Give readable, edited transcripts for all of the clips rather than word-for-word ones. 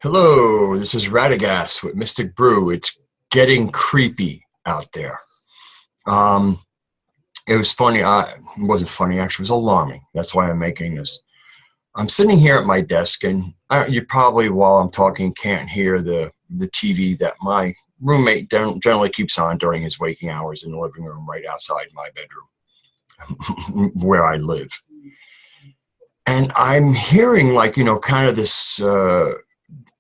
Hello, this is Radagast with Mystic Brew. It's getting creepy out there. Um, it was funny. It wasn't funny, actually. It was alarming. That's why I'm making this. I'm sitting here at my desk, and you probably, while I'm talking, can't hear the TV that my roommate generally keeps on during his waking hours in the living room right outside my bedroom, where I live. And I'm hearing, like, kind of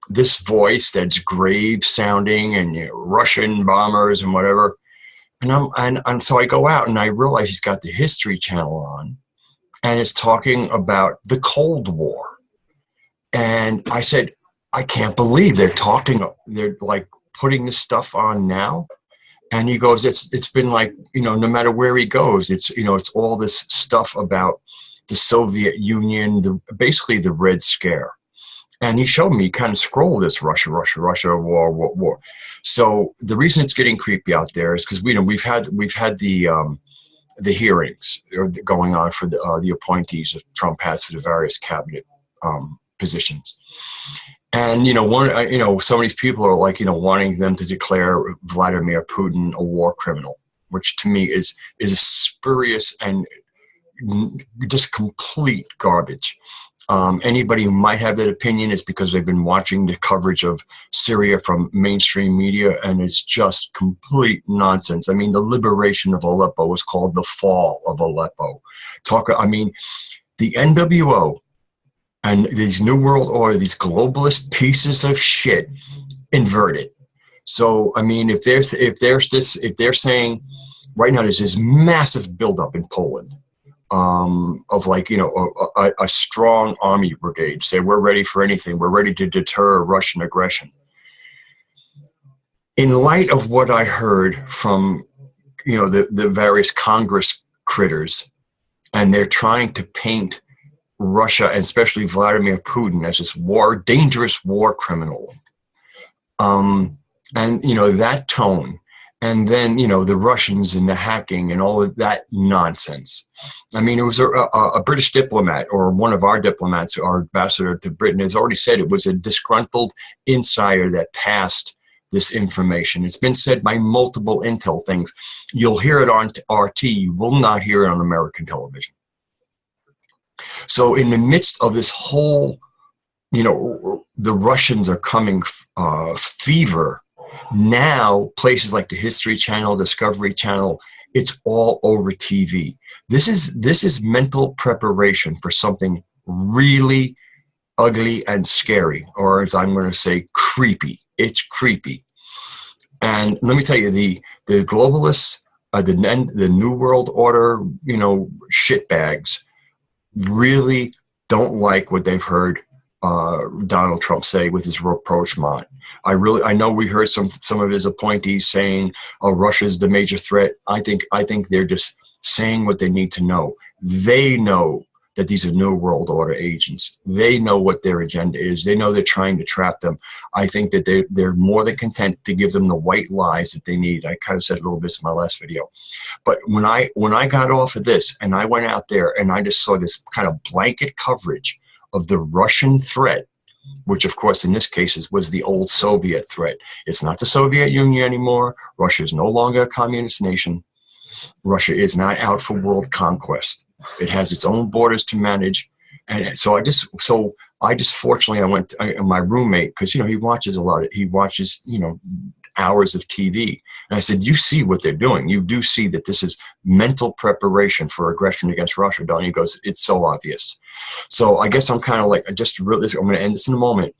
this voice that's grave sounding and Russian bombers and whatever. And so I go out and I realize he's got the History Channel on and it's talking about the Cold War. And I said, I can't believe they're like putting this stuff on now. And he goes, it's been like, no matter where he goes, it's all this stuff about the Soviet Union, basically the Red Scare. And he showed me, kind of scroll this Russia, war. So the reason it's getting creepy out there is because we've had the hearings going on for the appointees that Trump has for the various cabinet positions. And some of these people are like wanting them to declare Vladimir Putin a war criminal, which to me is spurious and just complete garbage. Anybody who might have that opinion is because they've been watching the coverage of Syria from mainstream media, and it's just complete nonsense. I mean, the liberation of Aleppo was called the fall of Aleppo. The NWO and these New World Order, these globalist pieces of shit, inverted. So, I mean, if they're saying right now there's this massive buildup in Poland. Of a strong army brigade. Say, we're ready for anything. We're ready to deter Russian aggression. In light of what I heard from, the various Congress critters, and they're trying to paint Russia, and especially Vladimir Putin, as this dangerous war criminal. And, that tone. And then, the Russians and the hacking and all of that nonsense. I mean, it was a British diplomat, or one of our diplomats, our ambassador to Britain, has already said it was a disgruntled insider that passed this information. It's been said by multiple intel things. You'll hear it on RT. You will not hear it on American television. So in the midst of this whole, the Russians are coming fever, now places like the History Channel, Discovery Channel, it's all over TV. This is mental preparation for something really ugly and scary, or as I'm going to say, creepy. It's creepy. And let me tell you, the globalists, the New World Order, shitbags, really don't like what they've heard Donald Trump say with his rapprochement. I know we heard some of his appointees saying, "Oh, Russia's the major threat." I think they're just saying what they need to know. They know that these are New World Order agents. They know what their agenda is. They know they're trying to trap them. I think that they're more than content to give them the white lies that they need. I kind of said a little bit in my last video. But when I got off of this and I went out there and I just saw this kind of blanket coverage of the Russian threat, which of course in this case was the old Soviet threat. It's not the Soviet Union anymore. Russia is no longer a communist nation. Russia is not out for world conquest. It has its own borders to manage. And so I just fortunately, my roommate, because, he watches hours of TV. And I said, you see what they're doing. You do see that this is mental preparation for aggression against Russia, don't you? He goes, it's so obvious. So I guess I'm kind of like, I'm going to end this in a moment.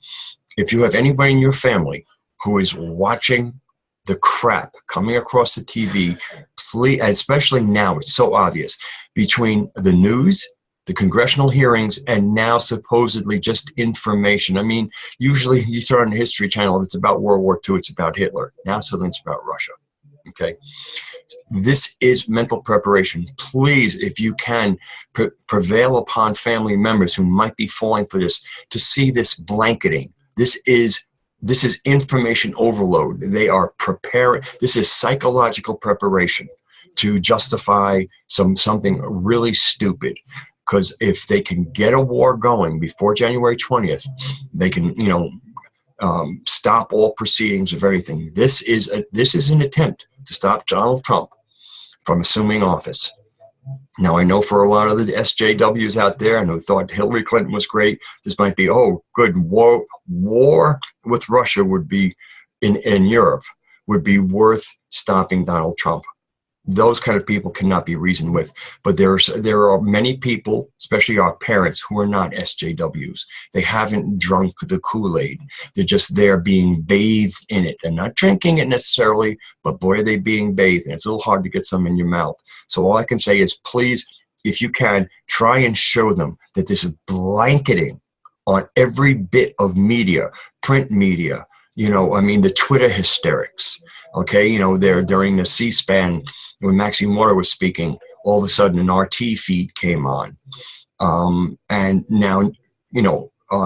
If you have anybody in your family who is watching the crap coming across the TV, please, especially now, it's so obvious, between the news, the congressional hearings, and now supposedly just information. I mean, usually you turn on the History Channel, if it's about World War II, it's about Hitler. Now suddenly it's about Russia. Okay? This is mental preparation. Please, if you can, prevail upon family members who might be falling for this to see this blanketing. This is information overload. They are preparing. This is psychological preparation to justify something really stupid. Because if they can get a war going before January 20th, they can, stop all proceedings of everything. This is an attempt to stop Donald Trump from assuming office. Now, I know for a lot of the SJWs out there and who thought Hillary Clinton was great, this might be, oh, good, war with Russia would be, in Europe, would be worth stopping Donald Trump. Those kind of people cannot be reasoned with. But there are many people, especially our parents, who are not SJWs. They haven't drunk the Kool-Aid. They're just there being bathed in it. They're not drinking it necessarily, but boy, are they being bathed. And it's a little hard to get some in your mouth. So all I can say is, please, if you can, try and show them that this is blanketing on every bit of media, print media, the Twitter hysterics. Okay, there during the C-SPAN, when Maxine Moore was speaking, all of a sudden an RT feed came on. And now,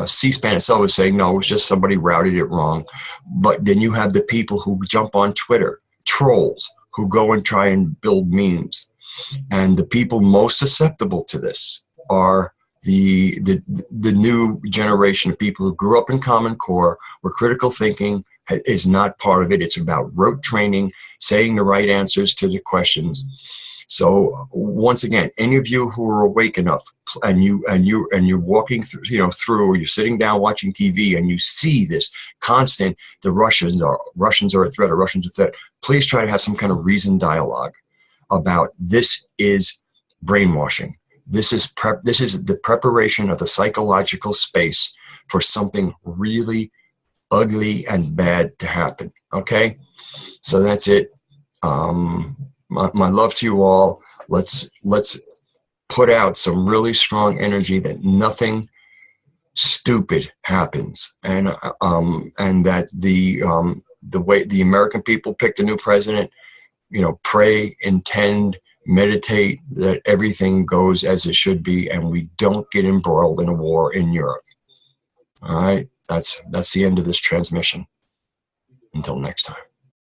C-SPAN itself was saying, no, it was just somebody routed it wrong. But then you have the people who jump on Twitter, trolls, who go and try and build memes. And the people most susceptible to this are the new generation of people who grew up in Common Core, where critical thinking is not part of it. It's about rote training, saying the right answers to the questions. So once again, any of you who are awake enough and you're walking through, or you're sitting down watching TV and you see this constant, the Russians are a threat, please try to have some kind of reasoned dialogue about this is brainwashing. This is the preparation of the psychological space for something really ugly and bad to happen. Okay, so that's it. My love to you all. Let's put out some really strong energy that nothing stupid happens, and that the way the American people picked a new president, pray, intend, meditate that everything goes as it should be, and we don't get embroiled in a war in Europe. All right. That's the end of this transmission. Until next time.